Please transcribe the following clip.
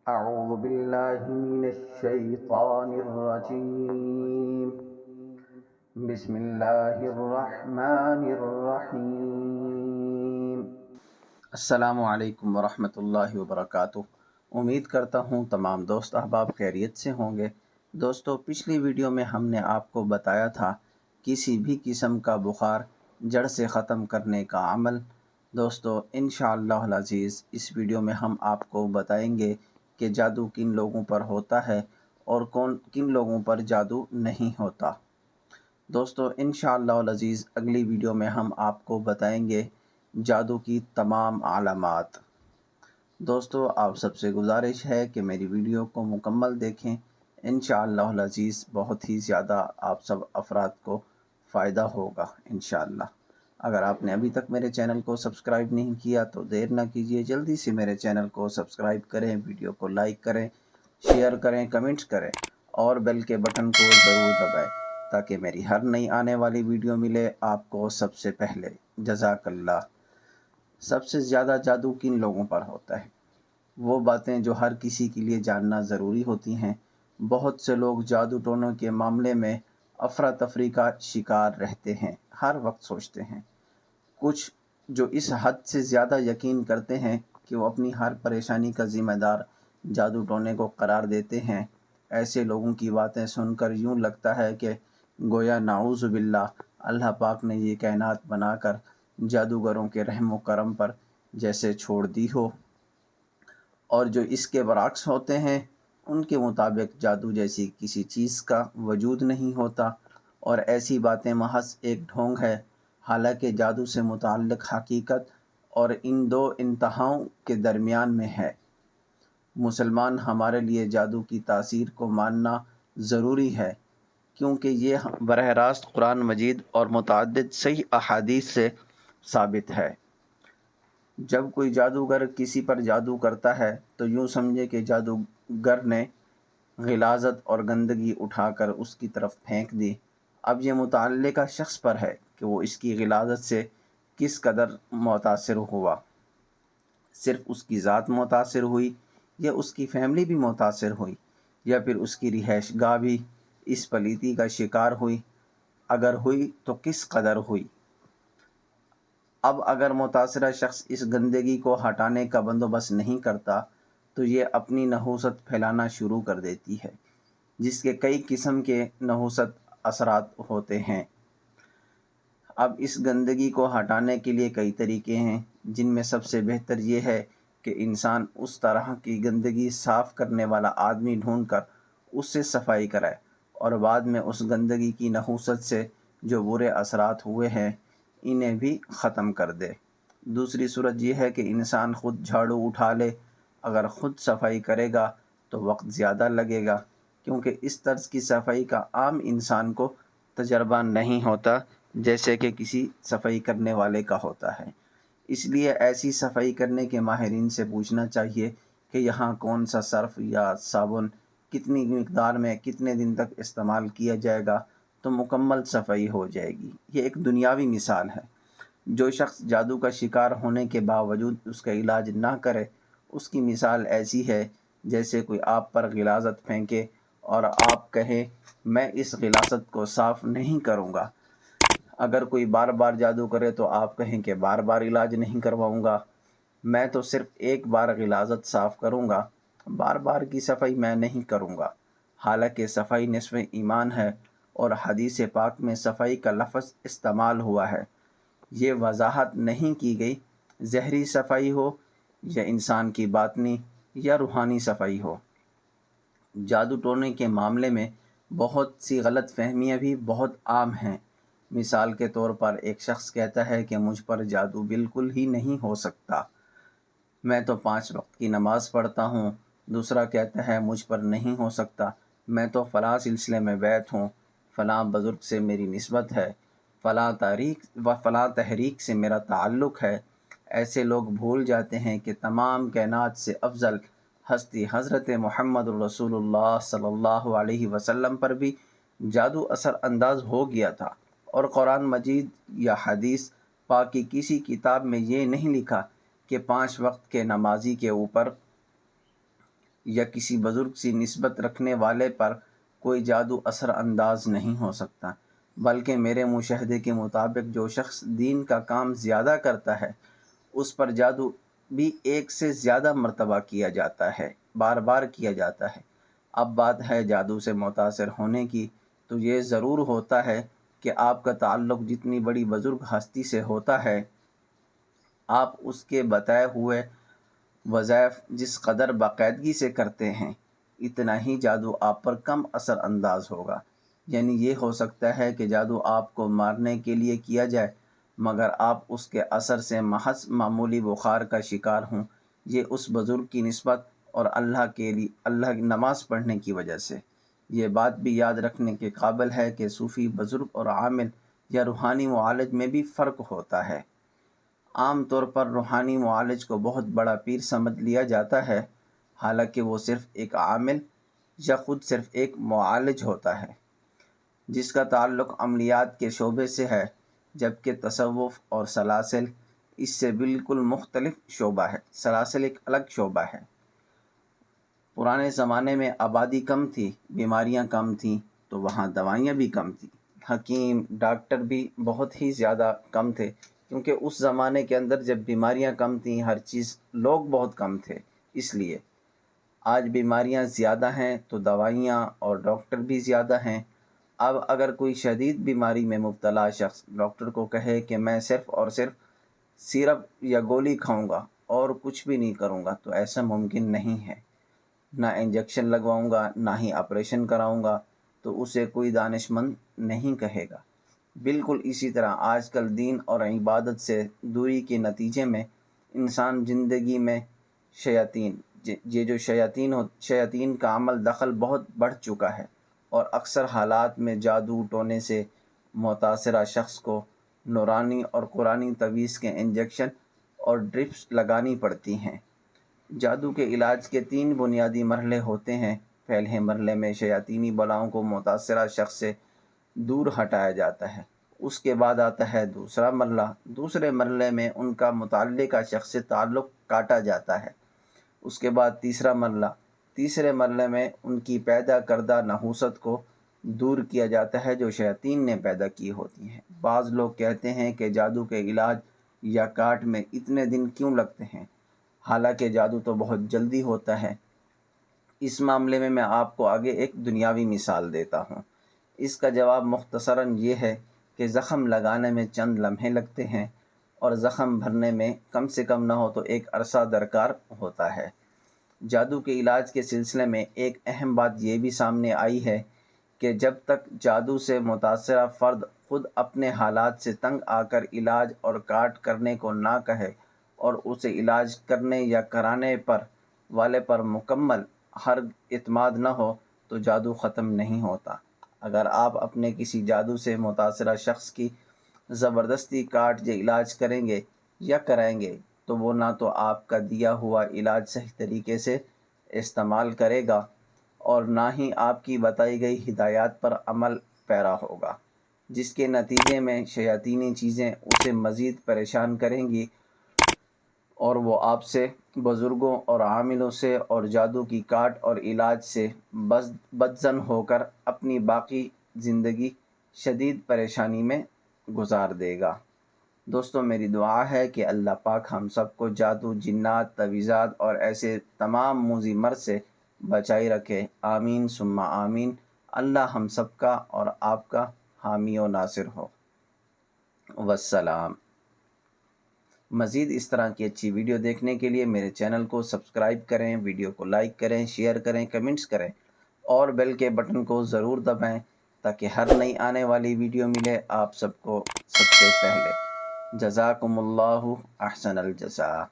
أعوذ بالله من الشيطان الرجيم. بسم الله الرحمن الرحیم. السلام علیکم ورحمۃ اللہ وبرکاتہ. امید کرتا ہوں تمام دوست احباب خیریت سے ہوں گے. دوستو، پچھلی ویڈیو میں ہم نے آپ کو بتایا تھا کسی بھی قسم کا بخار جڑ سے ختم کرنے کا عمل. دوستو، انشاءاللہ العزیز اس ویڈیو میں ہم آپ کو بتائیں گے کہ جادو کن لوگوں پر ہوتا ہے اور کن لوگوں پر جادو نہیں ہوتا. دوستو، انشاءاللہ العزیز اگلی ویڈیو میں ہم آپ کو بتائیں گے جادو کی تمام علامات. دوستو، آپ سب سے گزارش ہے کہ میری ویڈیو کو مکمل دیکھیں. انشاءاللہ العزیز بہت ہی زیادہ آپ سب افراد کو فائدہ ہوگا انشاءاللہ. اگر آپ نے ابھی تک میرے چینل کو سبسکرائب نہیں کیا تو دیر نہ کیجیے، جلدی سے میرے چینل کو سبسکرائب کریں، ویڈیو کو لائک کریں، شیئر کریں، کمنٹس کریں اور بیل کے بٹن کو ضرور دبائیں تاکہ میری ہر نئی آنے والی ویڈیو ملے آپ کو سب سے پہلے. جزاک اللہ. سب سے زیادہ جادو کن لوگوں پر ہوتا ہے؟ وہ باتیں جو ہر کسی کے لیے جاننا ضروری ہوتی ہیں. بہت سے لوگ جادو ٹونوں کے معاملے میں افراتفری کا شکار رہتے ہیں، ہر وقت سوچتے ہیں. کچھ جو اس حد سے زیادہ یقین کرتے ہیں کہ وہ اپنی ہر پریشانی کا ذمہ دار جادو ٹونے کو قرار دیتے ہیں. ایسے لوگوں کی باتیں سن کر یوں لگتا ہے کہ گویا نعوذ باللہ اللہ پاک نے یہ کائنات بنا کر جادوگروں کے رحم و کرم پر جیسے چھوڑ دی ہو، اور جو اس کے برعکس ہوتے ہیں ان کے مطابق جادو جیسی کسی چیز کا وجود نہیں ہوتا اور ایسی باتیں محض ایک ڈھونگ ہے. حالانکہ جادو سے متعلق حقیقت اور ان دو انتہاؤں کے درمیان میں ہے. مسلمان ہمارے لیے جادو کی تاثیر کو ماننا ضروری ہے کیونکہ یہ براہ راست قرآن مجید اور متعدد صحیح احادیث سے ثابت ہے. جب کوئی جادوگر کسی پر جادو کرتا ہے تو یوں سمجھے کہ جادوگر نے غلاظت اور گندگی اٹھا کر اس کی طرف پھینک دی. اب یہ متعلقہ شخص پر ہے کہ وہ اس کی غلاظت سے کس قدر متاثر ہوا. صرف اس کی ذات متاثر ہوئی یا اس کی فیملی بھی متاثر ہوئی یا پھر اس کی رہائش گاہ بھی اس پلیتی کا شکار ہوئی؟ اگر ہوئی تو کس قدر ہوئی؟ اب اگر متاثرہ شخص اس گندگی کو ہٹانے کا بندوبست نہیں کرتا تو یہ اپنی نحوست پھیلانا شروع کر دیتی ہے، جس کے کئی قسم کے نحوست اثرات ہوتے ہیں. اب اس گندگی کو ہٹانے کے لیے کئی طریقے ہیں، جن میں سب سے بہتر یہ ہے کہ انسان اس طرح کی گندگی صاف کرنے والا آدمی ڈھونڈ کر اس سے صفائی کرائے اور بعد میں اس گندگی کی نحوست سے جو برے اثرات ہوئے ہیں انہیں بھی ختم کر دے. دوسری صورت یہ ہے کہ انسان خود جھاڑو اٹھا لے. اگر خود صفائی کرے گا تو وقت زیادہ لگے گا کیونکہ اس طرز کی صفائی کا عام انسان کو تجربہ نہیں ہوتا جیسے کہ کسی صفائی کرنے والے کا ہوتا ہے. اس لیے ایسی صفائی کرنے کے ماہرین سے پوچھنا چاہیے کہ یہاں کون سا صرف یا صابن کتنی مقدار میں کتنے دن تک استعمال کیا جائے گا تو مکمل صفائی ہو جائے گی. یہ ایک دنیاوی مثال ہے. جو شخص جادو کا شکار ہونے کے باوجود اس کا علاج نہ کرے اس کی مثال ایسی ہے جیسے کوئی آپ پر غلاظت پھینکے اور آپ کہیں میں اس غلاظت کو صاف نہیں کروں گا. اگر کوئی بار بار جادو کرے تو آپ کہیں کہ بار بار علاج نہیں کرواؤں گا، میں تو صرف ایک بار غلاظت صاف کروں گا، بار بار کی صفائی میں نہیں کروں گا. حالانکہ صفائی نصف ایمان ہے اور حدیث پاک میں صفائی کا لفظ استعمال ہوا ہے. یہ وضاحت نہیں کی گئی ظاہری صفائی ہو یا انسان کی باطنی یا روحانی صفائی ہو. جادو ٹونے کے معاملے میں بہت سی غلط فہمیاں بھی بہت عام ہیں. مثال کے طور پر ایک شخص کہتا ہے کہ مجھ پر جادو بالکل ہی نہیں ہو سکتا، میں تو 5 وقت کی نماز پڑھتا ہوں. دوسرا کہتا ہے مجھ پر نہیں ہو سکتا، میں تو فلاں سلسلے میں بیعت ہوں، فلاں بزرگ سے میری نسبت ہے، فلاں تحریک سے میرا تعلق ہے. ایسے لوگ بھول جاتے ہیں کہ تمام کائنات سے افضل ہستی حضرت محمد رسول اللہ صلی اللہ علیہ وسلم پر بھی جادو اثر انداز ہو گیا تھا، اور قرآن مجید یا حدیث پاک کی کسی کتاب میں یہ نہیں لکھا کہ 5 وقت کے نمازی کے اوپر یا کسی بزرگ سے نسبت رکھنے والے پر کوئی جادو اثر انداز نہیں ہو سکتا، بلکہ میرے مشاہدے کے مطابق جو شخص دین کا کام زیادہ کرتا ہے اس پر جادو بھی ایک سے زیادہ مرتبہ کیا جاتا ہے، بار بار کیا جاتا ہے۔ اب بات ہے جادو سے متاثر ہونے کی، تو یہ ضرور ہوتا ہے کہ آپ کا تعلق جتنی بڑی بزرگ ہستی سے ہوتا ہے، آپ اس کے بتائے ہوئے وظائف جس قدر باقاعدگی سے کرتے ہیں، اتنا ہی جادو آپ پر کم اثر انداز ہوگا۔ یعنی یہ ہو سکتا ہے کہ جادو آپ کو مارنے کے لیے کیا جائے، مگر آپ اس کے اثر سے محض معمولی بخار کا شکار ہوں، یہ اس بزرگ کی نسبت اور اللہ کی نماز پڑھنے کی وجہ سے۔ یہ بات بھی یاد رکھنے کے قابل ہے کہ صوفی بزرگ اور عامل یا روحانی معالج میں بھی فرق ہوتا ہے۔ عام طور پر روحانی معالج کو بہت بڑا پیر سمجھ لیا جاتا ہے، حالانکہ وہ صرف ایک عامل یا خود صرف ایک معالج ہوتا ہے جس کا تعلق عملیات کے شعبے سے ہے، جبکہ تصوف اور سلاسل اس سے بالکل مختلف شعبہ ہے۔ سلاسل ایک الگ شعبہ ہے۔ پرانے زمانے میں آبادی کم تھی، بیماریاں کم تھیں، تو وہاں دوائیاں بھی کم تھیں، حکیم ڈاکٹر بھی بہت ہی زیادہ کم تھے، کیونکہ اس زمانے کے اندر جب بیماریاں کم تھیں، ہر چیز لوگ بہت کم تھے، اس لیے آج بیماریاں زیادہ ہیں تو دوائیاں اور ڈاکٹر بھی زیادہ ہیں۔ اب اگر کوئی شدید بیماری میں مبتلا شخص ڈاکٹر کو کہے کہ میں صرف اور صرف سیرپ یا گولی کھاؤں گا اور کچھ بھی نہیں کروں گا، تو ایسا ممکن نہیں ہے۔ نہ انجیکشن لگواؤں گا، نہ ہی آپریشن کراؤں گا، تو اسے کوئی دانش مند نہیں کہے گا۔ بالکل اسی طرح آج کل دین اور عبادت سے دوری کے نتیجے میں انسان زندگی میں یہ جو شیاطین کا عمل دخل بہت بڑھ چکا ہے، اور اکثر حالات میں جادو ٹونے سے متاثرہ شخص کو نورانی اور قرآنی تعویذ کے انجیکشن اور ڈرپس لگانی پڑتی ہیں۔ جادو کے علاج کے 3 بنیادی مرحلے ہوتے ہیں۔ پہلے مرحلے میں شیاطینی بلاؤں کو متاثرہ شخص سے دور ہٹایا جاتا ہے۔ اس کے بعد آتا ہے دوسرا مرحلہ۔ دوسرے مرحلے میں ان کا متعلقہ شخص سے تعلق کاٹا جاتا ہے۔ اس کے بعد تیسرا مرحلہ۔ تیسرے مرحلے میں ان کی پیدا کردہ نحوست کو دور کیا جاتا ہے جو شیاطین نے پیدا کی ہوتی ہیں۔ بعض لوگ کہتے ہیں کہ جادو کے علاج یا کاٹ میں اتنے دن کیوں لگتے ہیں، حالانکہ جادو تو بہت جلدی ہوتا ہے۔ اس معاملے میں میں آپ کو آگے ایک دنیاوی مثال دیتا ہوں۔ اس کا جواب مختصراً یہ ہے کہ زخم لگانے میں چند لمحے لگتے ہیں، اور زخم بھرنے میں کم سے کم نہ ہو تو ایک عرصہ درکار ہوتا ہے۔ جادو کے علاج کے سلسلے میں ایک اہم بات یہ بھی سامنے آئی ہے کہ جب تک جادو سے متاثرہ فرد خود اپنے حالات سے تنگ آ کر علاج اور کاٹ کرنے کو نہ کہے اور اسے علاج کرنے یا کرانے والے پر مکمل اعتماد نہ ہو، تو جادو ختم نہیں ہوتا۔ اگر آپ اپنے کسی جادو سے متاثرہ شخص کی زبردستی کاٹ یا علاج کریں گے یا کرائیں گے، تو وہ نہ تو آپ کا دیا ہوا علاج صحیح طریقے سے استعمال کرے گا اور نہ ہی آپ کی بتائی گئی ہدایات پر عمل پیرا ہوگا، جس کے نتیجے میں شیاطینی چیزیں اسے مزید پریشان کریں گی اور وہ آپ سے، بزرگوں اور عاملوں سے اور جادو کی کاٹ اور علاج سے بدظن ہو کر اپنی باقی زندگی شدید پریشانی میں گزار دے گا۔ دوستو، میری دعا ہے کہ اللہ پاک ہم سب کو جادو، جنات، تعویذات اور ایسے تمام موذی مرض سے بچائی رکھے۔ آمین ثم آمین۔ اللہ ہم سب کا اور آپ کا حامی و ناصر ہو۔ والسلام۔ مزید اس طرح کی اچھی ویڈیو دیکھنے کے لیے میرے چینل کو سبسکرائب کریں، ویڈیو کو لائک کریں، شیئر کریں، کمنٹس کریں اور بیل کے بٹن کو ضرور دبائیں تاکہ ہر نئی آنے والی ویڈیو ملے آپ سب کو سب سے پہلے۔ جزاکم اللہ احسن الجزاء۔